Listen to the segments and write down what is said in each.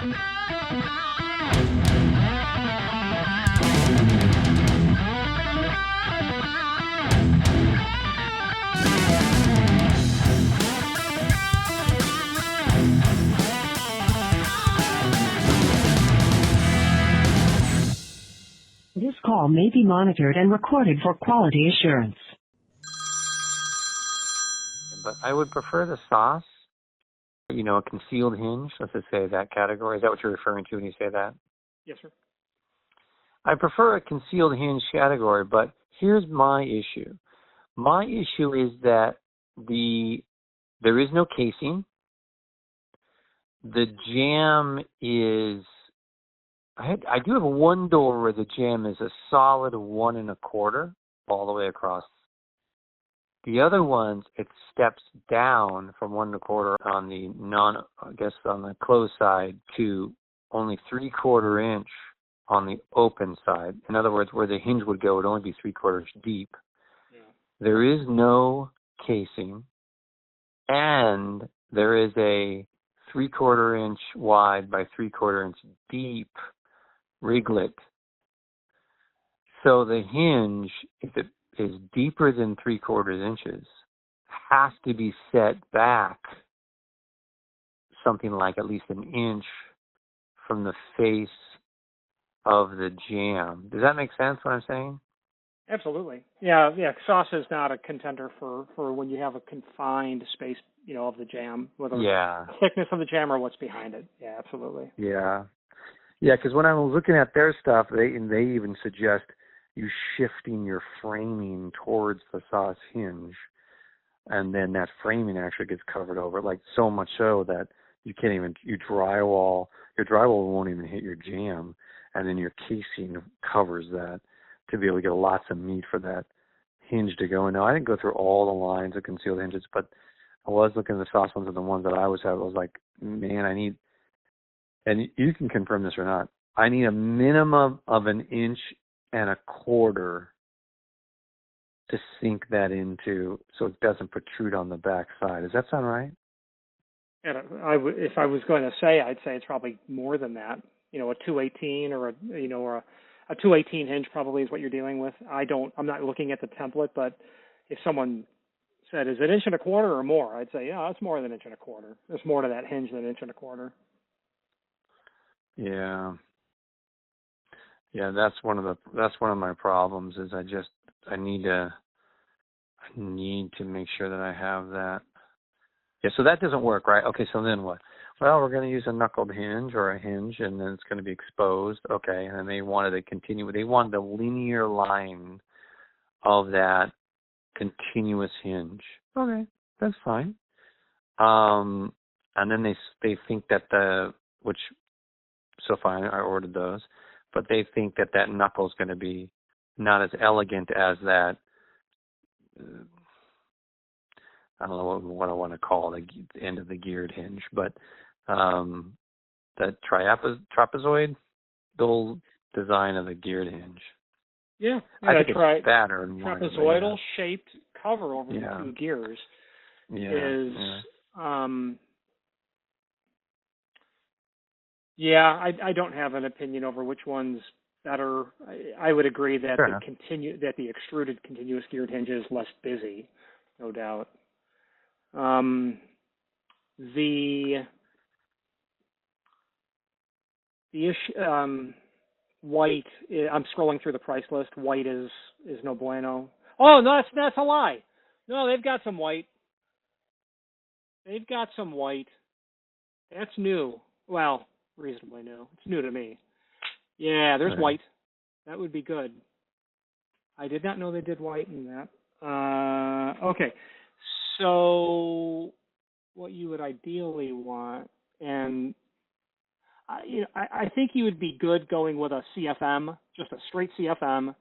This call may be monitored and recorded for quality assurance. But I would prefer the sauce, a concealed hinge. Let's just say that category. Is that what you're referring to when you say that? Yes, sir. I prefer a concealed hinge category, but here's my issue. My issue is that there is no casing. The jamb is... I do have one door where the jamb is a solid 1 1/4 all the way across. The other ones, it steps down from 1 1/4 on the on the closed side to only 3/4 inch on the open side. In other words, where the hinge would go would only be 3/4 inch deep. Yeah. There is no casing, and there is a 3/4 inch wide by 3/4 inch deep riglet. So the hinge, if it is deeper than 3/4 inches, has to be set back something like at least 1 inch from the face of the jamb. Does that make sense what I'm saying? Absolutely. Yeah. Sauce is not a contender for when you have a confined space, of the jamb, whether it's the thickness of the jamb or what's behind it. Yeah, absolutely. Yeah. Yeah, because when I was looking at their stuff, they even suggest you shifting your framing towards the sauce hinge, and then that framing actually gets covered over, like so much so that your drywall won't even hit your jamb, and then your casing covers that to be able to get lots of meat for that hinge to go in. Now, I didn't go through all the lines of concealed hinges, but I was looking at the sauce ones and the ones that I was having. I was like, man, I need, and you can confirm this or not, I need a minimum of 1 1/4 to sink that into so it doesn't protrude on the back side. Does that sound right? And if I was going to say, I'd say it's probably more than that. A 218 or a 218 hinge probably is what you're dealing with. I'm not looking at the template, but if someone said, is it 1 1/4 or more? I'd say, yeah, it's more than 1 1/4. There's more to that hinge than 1 1/4. Yeah. Yeah, that's one of my problems is I need to make sure that I have that. Yeah, so that doesn't work, right? Okay, so then what? Well, we're going to use a knuckled hinge or a hinge, and then it's going to be exposed. Okay, and then they wanted the linear line of that continuous hinge. Okay, that's fine. And then they think that so fine, I ordered those, but they think that knuckle is going to be not as elegant as that. I don't know what I want to call the end of the geared hinge, but that trapezoid, the whole design of the geared hinge. Yeah, I think it's fatter and more trapezoidal shaped cover over the 2 gears is. I don't have an opinion over which one's better. I would agree that the extruded continuous geared hinge is less busy, no doubt. The issue, white. I'm scrolling through the price list. White is no bueno. Oh no, that's a lie. No, they've got some white. That's new. Well, reasonably new. It's new to me. Yeah, there's white. That would be good. I did not know they did white in that. Okay. So what you would ideally want, and I think you would be good going with a CFM, just a straight CFM,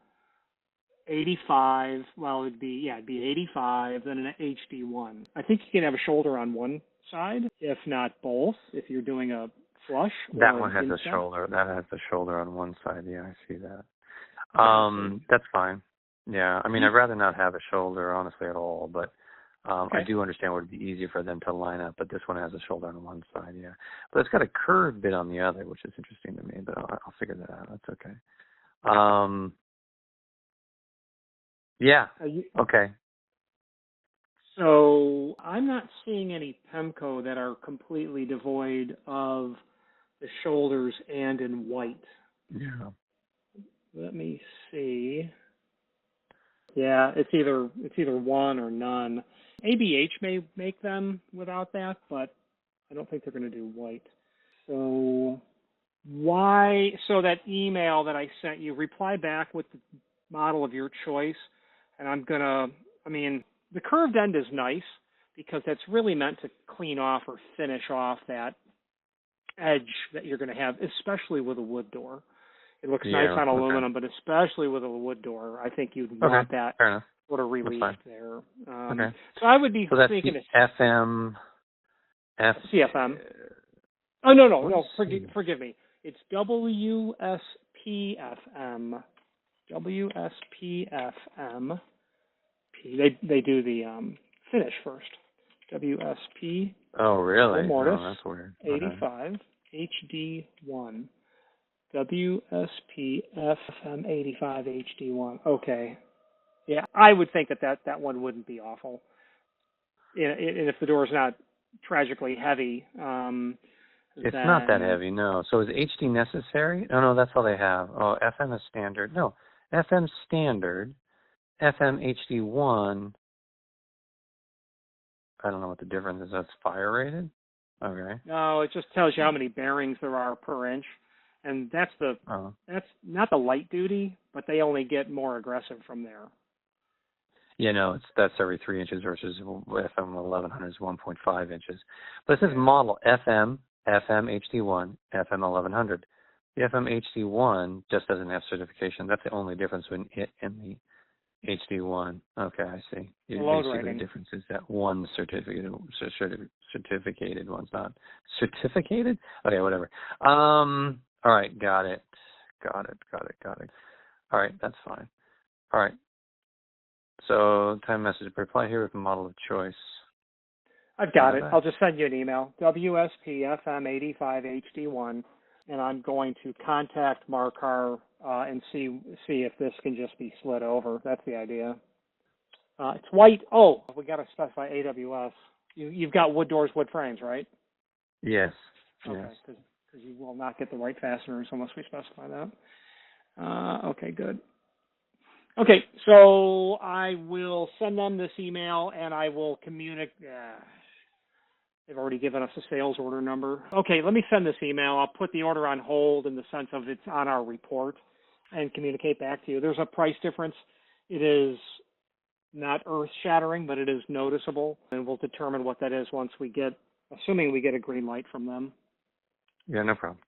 85. Well, it'd be 85, then an HD1. I think you can have a shoulder on one side, if not both, if you're doing a flush. That one has a shoulder. That has a shoulder on one side. Yeah, I see that. That's fine. Yeah, I mean, I'd rather not have a shoulder, honestly, at all. But Okay. I do understand it would be easier for them to line up, but this one has a shoulder on one side, yeah. But it's got a curved bit on the other, which is interesting to me, but I'll figure that out. That's okay. Yeah, okay. So I'm not seeing any Pemco that are completely devoid of the shoulders and in white. Yeah. Let me see. Yeah, it's either one or none. ABH may make them without that, but I don't think they're going to do white. So so that email that I sent you, reply back with the model of your choice, and the curved end is nice because that's really meant to clean off or finish off that edge that you're going to have, especially with a wood door. It looks nice on aluminum, but especially with a wood door, I think you'd want that sort of relief there. So I would be thinking it's FM. CFM. Oh, no. Forgive me. It's WSPFM. WSPFM. They do the finish first. WSP. Oh, really? Mortis, oh, that's weird. 85 HD1. WSPFM 85 HD1. Okay. Yeah, I would think that one wouldn't be awful. And if the door is not tragically heavy. It's not that heavy, no. So is HD necessary? No, that's all they have. Oh, FM is standard. No, FM standard, FM HD1. I don't know what the difference is. That's fire rated? Okay. No, it just tells you how many bearings there are per inch. And that's not the light duty, but they only get more aggressive from there. Yeah, no, that's every 3 inches versus FM 1100 is 1.5 inches. But it says model FM HD1, FM 1100. The FM HD1 just doesn't have certification. That's the only difference between it and the HD1. Okay, I see. The difference is that one certificated one's not certificated. Okay, whatever. All right, got it. All right, that's fine. All right. So, time message. Reply here with the model of choice. I've got it. I'll just send you an email. WSPFM85HD1, and I'm going to contact Markar and see if this can just be slid over. That's the idea. It's white. Oh, we got to specify AWS. You've got wood doors, wood frames, right? Yes. Okay, because you will not get the right fasteners unless we specify that. Okay, good. Okay, so I will send them this email, and I will communicate. They've already given us a sales order number. Okay, let me send this email. I'll put the order on hold in the sense of it's on our report and communicate back to you. There's a price difference. It is not earth-shattering, but it is noticeable, and we'll determine what that is once assuming we get a green light from them. Yeah, no problem.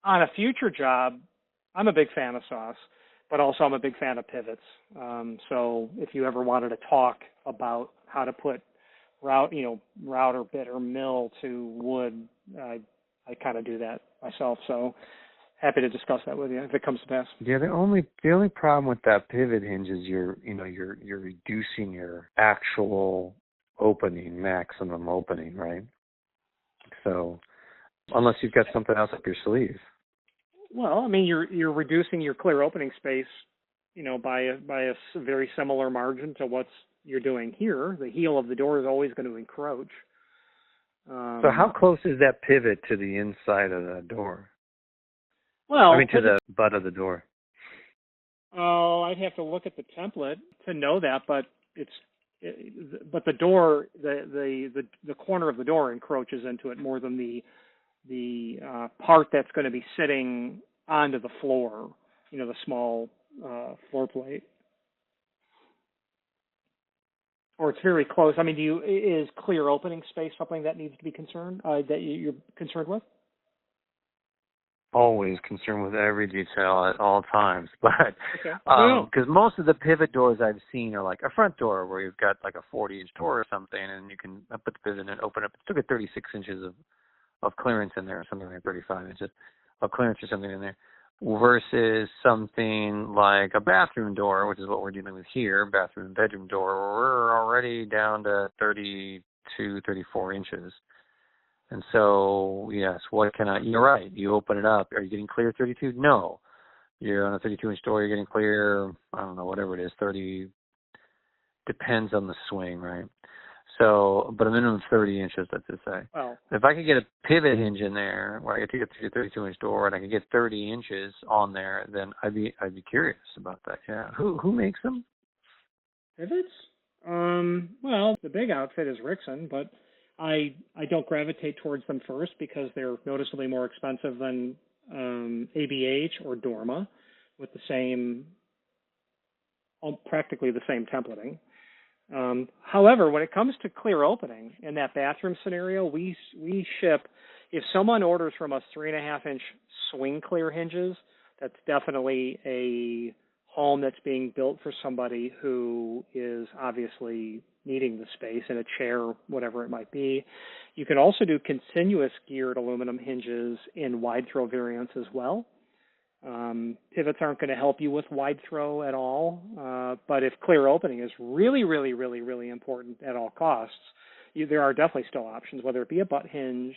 On a future job, I'm a big fan of sauce, but also I'm a big fan of pivots. So if you ever wanted to talk about how to put router bit or mill to wood, I kind of do that myself. So happy to discuss that with you if it comes to pass. Yeah, the only problem with that pivot hinge is you're reducing your actual maximum opening, right? So unless you've got something else up your sleeve. Well, I mean, you're reducing your clear opening space, by a very similar margin to what you're doing here. The heel of the door is always going to encroach. So how close is that pivot to the inside of the door? Well, to the butt of the door. Oh, I'd have to look at the template to know that, but but the door, the corner of the door encroaches into it more than the part that's going to be sitting onto the floor, the small floor plate. Or it's very close. I mean, is clear opening space something that needs to be that you're concerned with? Always concerned with every detail at all times, but because most of the pivot doors I've seen are like a front door where you've got like a 40-inch door or something, and you can put the pivot and open up. It's still got 36 inches of clearance in there, or something like 35 inches of clearance or something in there. versus something like a bathroom door, which is what we're dealing with here, bathroom and bedroom door, where we're already down to 32, 34 inches. And so, yes, you're right, you open it up. Are you getting clear 32? No. You're on a 32-inch door, you're getting clear, I don't know, whatever it is, 30, depends on the swing, right? So, but a minimum of 30 inches, let's just say. Well, if I could get a pivot hinge in there where I could take it through a 32-inch door and I could get 30 inches on there, then I'd be curious about that. Yeah. Who makes them? pivots? Well, the big outfit is Rixson, but I don't gravitate towards them first because they're noticeably more expensive than ABH or Dorma with the same, practically the same templating. However, when it comes to clear opening in that bathroom scenario, we ship, if someone orders from us 3.5-inch swing clear hinges, that's definitely a home that's being built for somebody who is obviously needing the space in a chair, whatever it might be. You can also do continuous geared aluminum hinges in wide throw variants as well. Pivots aren't going to help you with wide throw at all, but if clear opening is really, really, really, really important at all costs, there are definitely still options, whether it be a butt hinge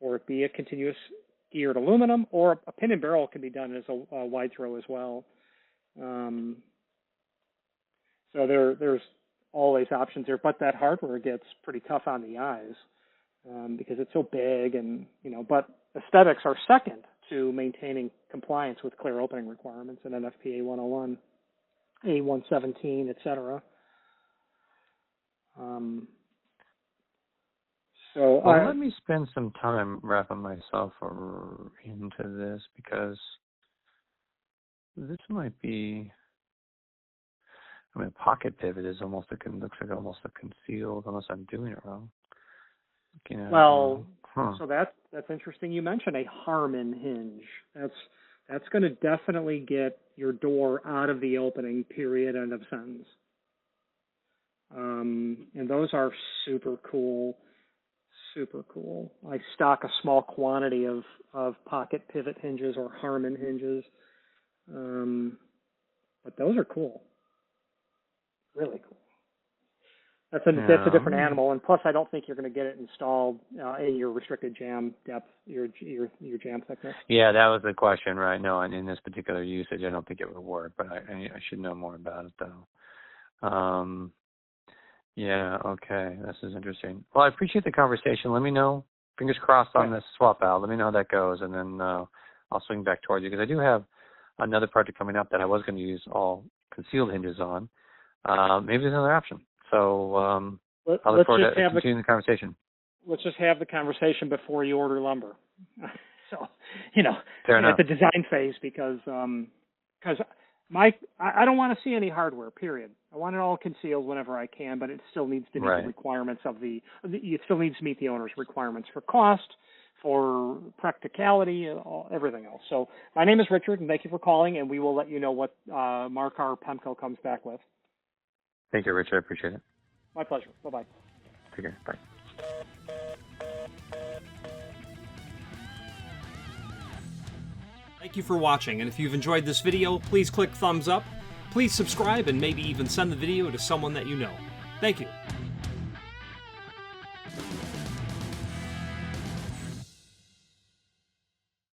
or it be a continuous geared aluminum, or a pin and barrel can be done as a wide throw as well. So there's always options there, but that hardware gets pretty tough on the eyes because it's so big, and but aesthetics are second to maintaining compliance with clear opening requirements in NFPA 101, A117, etc. Let me spend some time wrapping myself into this, because this might be. I mean, a pocket pivot is looks like almost a concealed, unless I'm doing it wrong. So that's interesting. You mentioned a Harmon hinge. That's going to definitely get your door out of the opening. Period. End of sentence. And those are super cool. Super cool. I stock a small quantity of pocket pivot hinges or Harmon hinges, but those are cool. Really cool. That's a different animal, and plus I don't think you're going to get it installed in your restricted jam depth, your jam thickness. Yeah, that was the question, right? No, in this particular usage, I don't think it would work, but I should know more about it though. Yeah, okay, this is interesting. Well, I appreciate the conversation. Let me know. Fingers crossed on this swap out. Let me know how that goes, and then I'll swing back towards you, because I do have another project coming up that I was going to use all concealed hinges on. Maybe there's another option. So I look forward to continuing the conversation. Let's just have the conversation before you order lumber. So, Fair enough. At the design phase, because I don't want to see any hardware, period. I want it all concealed whenever I can, but it still needs to meet the requirements it still needs to meet the owner's requirements for cost, for practicality, everything else. So my name is Richard, and thank you for calling, and we will let you know what Mark, our PEMCO, comes back with. Thank you, Richard. I appreciate it. My pleasure. Bye-bye. Take care. Bye. Thank you for watching, and if you've enjoyed this video, please click thumbs up, please subscribe, and maybe even send the video to someone that you know. Thank you.